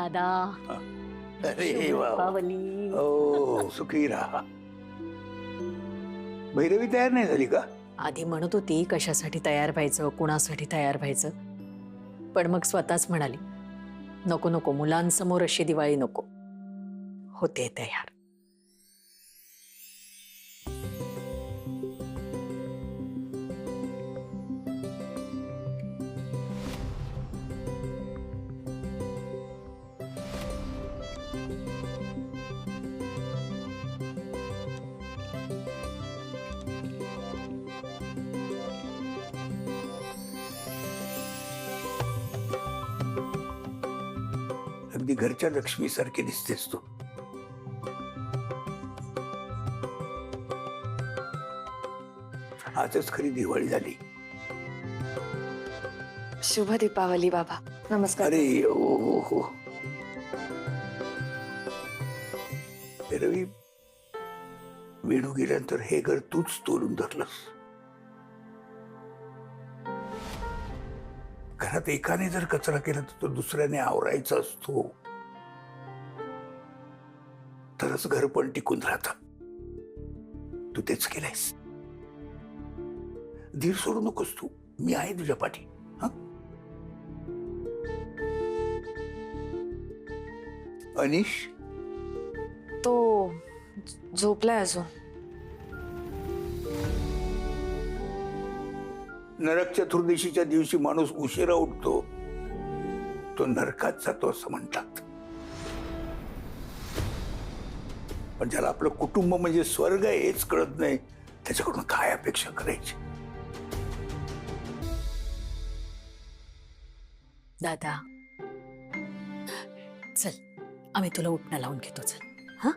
दादा. अरे वा. दीपावली. ओ सुखी राहा. भैरवी तयार नाही झाली का? आधी म्हणत होती कशासाठी तयार व्हायचं, कुणासाठी तयार व्हायचं, पण मग स्वतःच म्हणाली नको नको, मुलांसमोर अशी दिवाळी नको. होते तयार. अगदी घरच्या लक्ष्मी सारखी दिसतेस तू. आजच खरी दिवाळी झाली. शुभ दीपावली बाबा. नमस्कार. अरे ओ हो. रवी, वेणू गेल्यानंतर हे घर तूच तोलून धरलंस. घरात एकाने जर कचरा केला तर तो दुसऱ्याने आवरायचा असतो, तरच घर पण टिकून राहत. तू तेच केलंयस. धीर सोडू नकोस तू. मी आहे तुझ्या पाठी. हा, अनिश तो झोपलाय अजून. नरक चतुर्दशीच्या दिवशी माणूस उशिरा उठतो, तो नरकात जातो असं म्हणतात. पण ज्याला आपलं कुटुंब म्हणजे स्वर्ग आहे हेच कळत नाही, त्याच्याकडून काय अपेक्षा करायची? दादा चल, आम्ही तुला उठणं लावून घेतो. चल हा,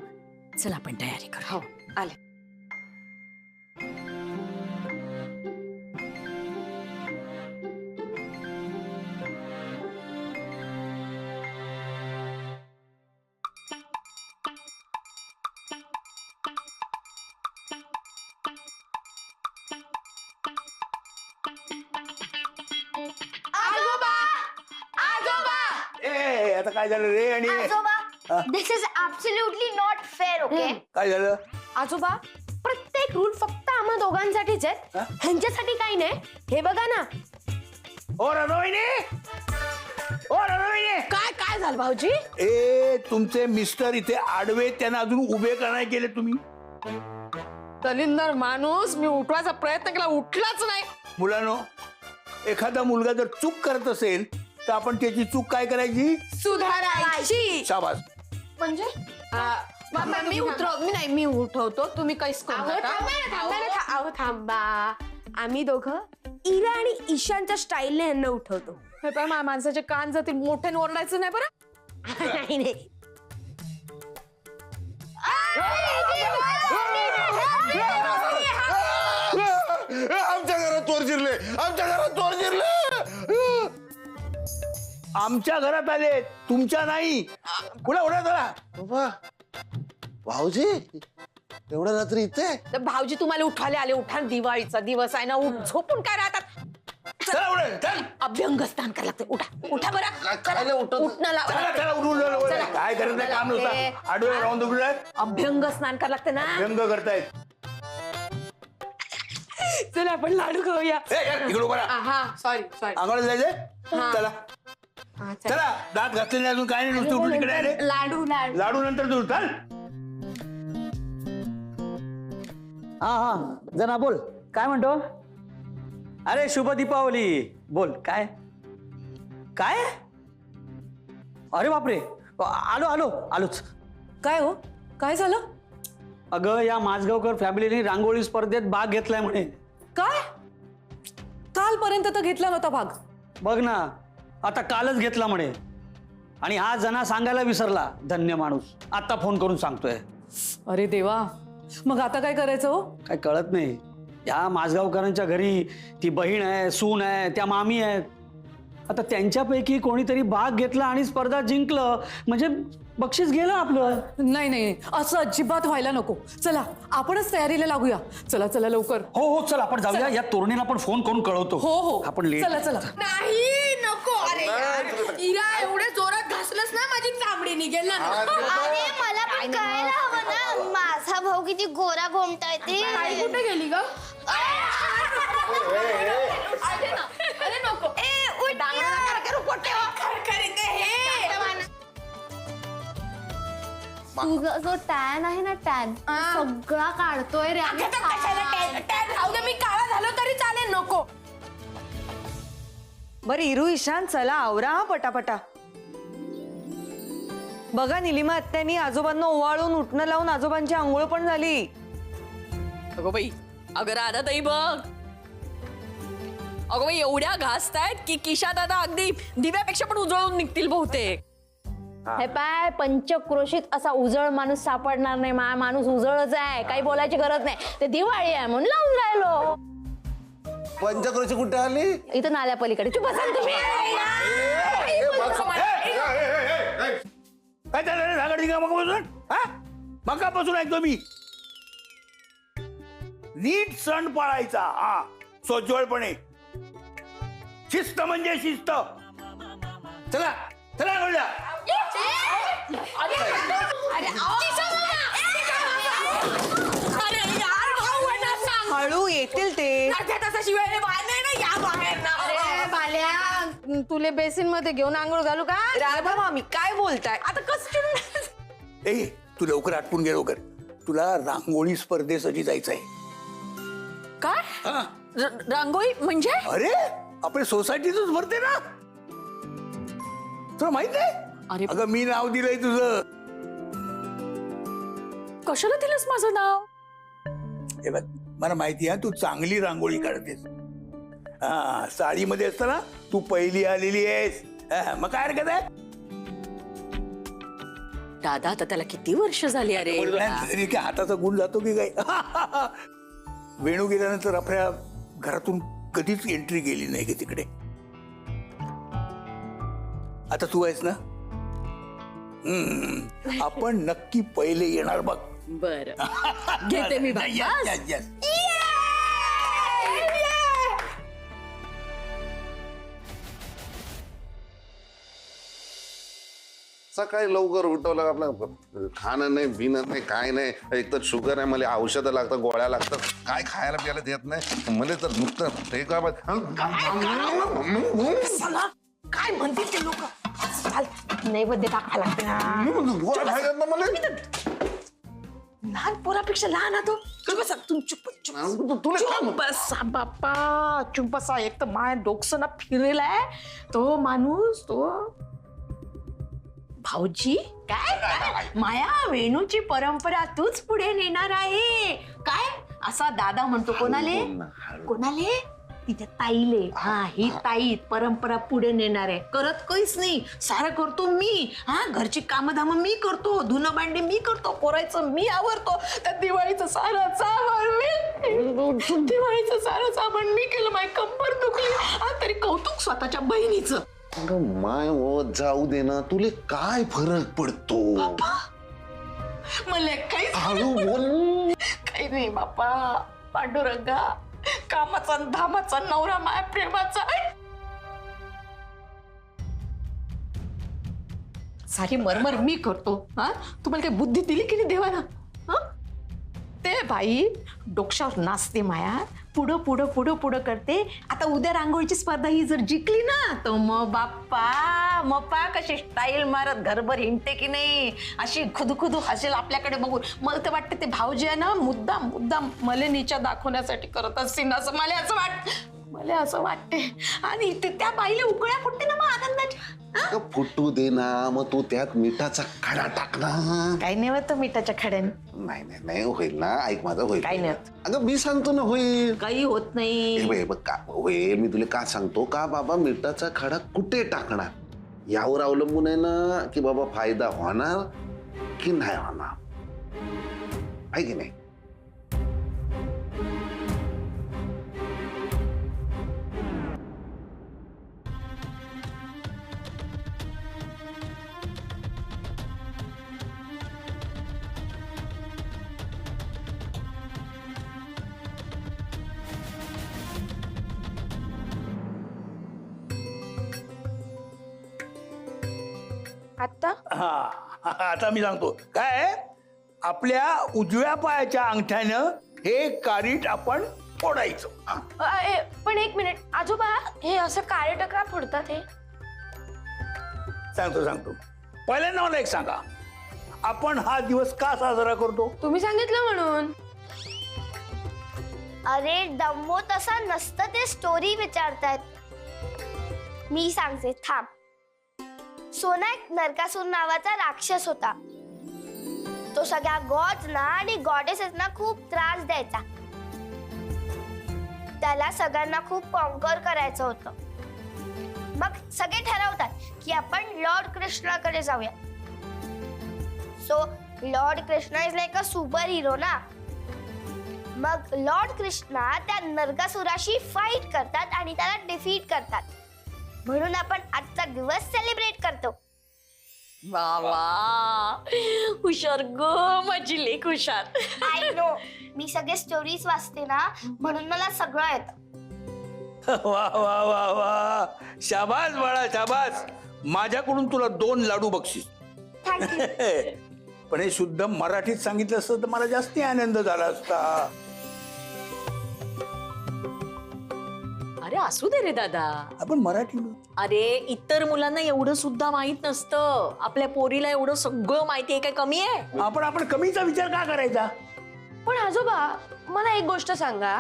चल आपण तयारी करू. हो आले. ए आता काय झालं रे? आणि आजोबा, this is absolutely not fair. Okay, काय झालं? आजोबा, प्रत्येक रूल फक्त आम्हा दोघांसाठीच आहेत, ह्यांच्यासाठी काही नाही. हे बघा ना. ओ रनोईने, ओ रनोईने, काय काय झालं भाऊजी? ए तुमचे मिस्टर इथे आडवे, त्यांना अजून उभे का नाही केले तुम्ही? दलिंदर माणूस, मी उठवायचा प्रयत्न केला, उठलाच नाही. मुलांनो, एखादा मुलगा जर चूक करत असेल तर आपण त्याची चूक काय करायची? सुधारायची. शाबास. म्हणजे मी उठवतो, तुम्ही काहीच करू नका. थांबा. आम्ही दोघं इरा आणि ईशानच्या स्टाईलने यांना उठवतो. हे पाय, माणसाचे कान जातील, मोठ्याने ओरडायचं नाही बरं. नाही नाही. आमच्या घरात चोर शिरले, आमच्या घरात चोर शिरले. आमच्या घरात आले, तुमच्या नाही. पुढे उडा जरा. बाबा, भाऊजी एवढ्या रात्री इथे? तर भाऊजी तुम्हाला उठायला आले. उठा, दिवाळीचा दिवस आहे ना, झोपून काय राहतात. चला उडे, चल. अभ्यंग स्नान करायला लागते. उठा बरं. काय उठत? उठणं लावा. चला चला उडून चला. काय करत नाही, काम नसतं. आडवे राहून दुखलं. अभ्यंग स्नान करायला लागते ना. व्यंग करतायत. चला आपण लाडू खाऊया. इकडे उभा राहा. हा, सॉरी. आंघोळ जायचंय? चला चला. दात घातले नाही अजून, काय नाही, नुसतं उठून इकडे आले. लाडू लाडू. लाडू नंतर तू चाल. हा जना बोल, काय म्हणतो? अरे शुभ दीपावली. बोल काय काय? अरे बापरे, आलोच. काय हो, काय झालं? अगं, या माझगावकर फॅमिलीने रांगोळी स्पर्धेत भाग घेतलाय म्हणे. काय? कालपर्यंत तर घेतला नव्हता भाग. बघ ना, आता कालच घेतला म्हणे. आणि हा जना सांगायला विसरला. धन्य माणूस, आता फोन करून सांगतोय. अरे देवा, मग आता काय करायचं हो? काय कळत नाही. या माझगावकरांच्या घरी ती बहीण आहे, सून आहे, त्या मामी आहेत. आता त्यांच्यापैकी कोणीतरी भाग घेतला आणि स्पर्धा जिंकलं म्हणजे बक्षीस गेलं आपलं. नाही, असं अजिबात व्हायला नको. चला आपणच तयारीला लागूया. चला लवकर. हो चल, आपण जाऊया. या तोरणीला आपण फोन करून कळवतो. हो आपण लेट. चला. नाही नको. अरे यार, इरा एवढे जोरात घासलं तरच ना माझी चामडी निघेल ना. अरे मला पण कळायला हवं ना माझा भाऊ किती गोरा घोमटाय ते. आई कुठे गेली ग? अरे नको. तुझा जो टॅन आहे ना टॅन सगळा काढतोय रे आम्ही. मी काळा झालो तरी चालेल. नको. बरं इरू ईशान चला आवरा हा पटापटा. बघा निलिमा आत्यांनी आजोबांना ओवाळून उठणं लावून आजोबांची आंघोळ पण झाली. अगो बाई, अगं राधा ताई बघ. अगो बाई, एवढ्या घासतायत की किशा दादा अगदी दिव्यापेक्षा पण उजळून निघतील बहुतेक. हे पाय पंचक्रोशीत असा उजळ माणूस सापडणार नाही. माणूस उजळच आहे. काही बोलायची गरज नाही. ते दिवाळी आहे म्हणून लावून राहिलो. पंचक्रोशी कुठे आली? इथं नाल्या पलीकडे. चुप बसा तुम्ही. काय झालं रे धागड का मगापासून? हा मगापासून ऐकतो मी. नीट सण पाळायचा. हा सोज्वळपणे. शिस्त म्हणजे शिस्त. चला चला बोलल्या. हळू येतील ते. तुले बेसिन मध्ये घेऊन आंघोळ घालू का? राधा मामी काय बोलताय? आता कसं? ए तू लवकर आटपून घे लवकर. तुला रांगोळी स्पर्धेसाठी जायचंय. काय हा. रांगोळी म्हणजे? अरे आपल्या सोसायटीतच भरते ना. तुला माहित नाही? अरे अगं मी नाव दिलंय तुझं. कशाला दिलंस माझं नाव? हे बघ मला माहिती आहे तू चांगली रांगोळी काढतेस. हा साडीमध्ये असताना तू पहिली आलेली आहेस. हा, मग काय हरकत आहे? दादा आता त्याला किती वर्ष झाली अरे? तरी काय हाताचा गुण जातो की काय? वेणू गेल्यानंतर आपल्या घरातून कधीच एंट्री गेली नाही की तिकडे. आता तू आहेस ना. आपण नक्की पहिले येणार बघ. बर घेते मी बाई. Yes, yes. सकाळी लवकर उठवलं आपलं खाणं नाही बिणं नाही काय नाही. एक तर शुगर आहे मला. औषधं लागतात गोळ्या लागतात. काय खायला प्यायला देत नाही मला तर नुकतं ते काय काय म्हणतील ते लोक? नैवेद्य टाकायला लागते ना. मला लहान पोरापेक्षा लहान हा तो. चुप बसा तुम्ही. चुप बसा बाप्पा. चुप बसा. एक तर माय डोकसं ना फिरेलाय तो माणूस. तो भाऊजी काय माया वेणूची परंपरा तूच पुढे नेणार आहे काय? असा दादा म्हणतो. कोणाले? कोणाले? तिच्या ताईले. हा ही ताई परंपरा पुढे नेणार आहे. करत काहीच नाही. सारं करतो मी. हा घरची कामधाम मी करतो. धुणं भांडे मी करतो. पोरायचं मी आवरतो. त्या दिवाळीचं सारं साबण मी. दिवाळीचं सारं साबण मी केलं. माझी कंबर दुखली. हा तरी कौतुक स्वतःच्या बहिणीचं. अगं माय ओ जाऊ दे ना. तुले काय फरक पडतो? मला काही हळू बोल. काही नाही बापा. पांडुरंगा कामाचा धामाचा नवरा माया प्रेमाचा. सारी मरमर मी करतो. हा तुम्हाला काही बुद्धी दिली की नाही देवाना? हा ते बाई डोक्यावर नाचते माया. पुढं पुढं पुढं पुढं करते. आता उद्या रांगोळीची स्पर्धा ही जर जिंकली ना तर मग बाप्पा मप्पा कशी स्टाईल मारत घरभर हिंडते की नाही. अशी खुदखुदू हसेल आपल्याकडे बघून. मला तर वाटतं ते भाऊजी आहे ना मुद्दाम मुद्दाम मला नीचा दाखवण्यासाठी करत असतील असं मला असं वाटते. आणि ते त्या बाईला उकळ्या फुटते ना मग आनंदाच्या. फुटू दे ना. मग तू त्यात मिठाचा खडा टाक ना. काही नाही होत मिठाच्या खड्याने. नाही नाही नाही होईल ना. ऐक माझं होईल. काही नाही होत. अगं मी सांगतो ना होईल. काही होत नाही. बघ का होईल. मी तुला का सांगतो का बाबा मिठाचा खडा कुठे टाकणार यावर अवलंबून आहे ना की बाबा फायदा होणार की नाही होणार. आहे की नाही? आता हा आता मी सांगतो काय आपल्या उजव्या पायाच्या अंगठ्यानं हे कारीट आपण फोडायचं. पण एक मिनिट आजोबा हे असं काळे टकरा फोडतात हे सांगतो पहिल्यांदा मला एक सांगा, आपण हा दिवस का साजरा करतो? तुम्ही सांगितलं म्हणून. अरे डम्मो तसा नसतं, ते स्टोरी विचारतायत. मी सांगते थांब. सोना एक नरकासूर नावाचा राक्षस होता. तो सगळ्या गॉड्सना आणि गॉडेसेसना खूप त्रास द्यायचा. त्याला सगळ्यांना खूप कॉन्कर करायचं होतं. मग सगळे ठरवतात की आपण लॉर्ड कृष्णाकडे जाऊया. So Lord Krishna is like a super hero ना. मग लॉर्ड कृष्णा त्या नरकासुराशी फाईट करतात आणि त्याला डिफीट करतात. म्हणून आपण आजचा दिवस सेलिब्रेट करतो. वा वा, हुशार ग माझी लेक हुशार. आय नो, मी सगळे स्टोरीज वाचते ना, म्हणून मला सगळं येतं. वा वा वा वा, शाबास बाळा शाबास. माझ्याकडून तुला 2 लाडू बक्षीस. थँक्यू. पण हे शुद्ध मराठीत सांगितलं असतं तर मला जास्ती आनंद झाला असता. अरे असू दे रे दादा. आपण मराठी अरे इतर मुलांना एवढं सुद्धा माहित नसतं. आपल्या पोरीला एवढं सगळं माहिती आहे, काय कमी आहे? आपण कमीचा विचार का करायचा? पण आजोबा मला एक गोष्ट सांगा,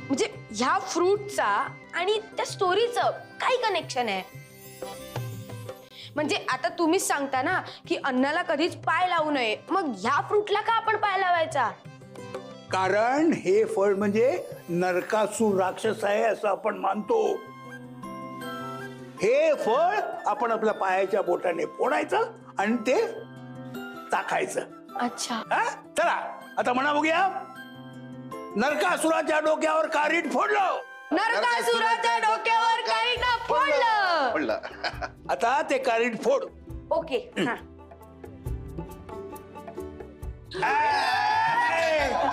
म्हणजे ह्या फ्रूटचा आणि त्या स्टोरीचं काय कनेक्शन आहे? म्हणजे आता तुम्हीच सांगता ना की अन्नाला कधीच पाय लावू नये, मग ह्या फ्रूटला का आपण पाय लावायचा? कारण हे फळ म्हणजे नरकासूर राक्षस आहे असं आपण मानतो. हे फळ आपण आपल्या पायाच्या बोटाने फोडायचं आणि ते टाकायचं. अच्छा. हा? चला आता म्हणा बघूया. नरकासुराच्या डोक्यावर कारीट फोडलं. नरकासुराच्या डोक्यावर काही ना फोडलं. पडलं. आता ते कारीट फोड. ओके. हा.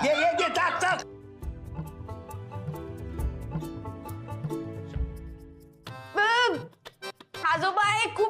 ये टाक. आजोबा हे खूप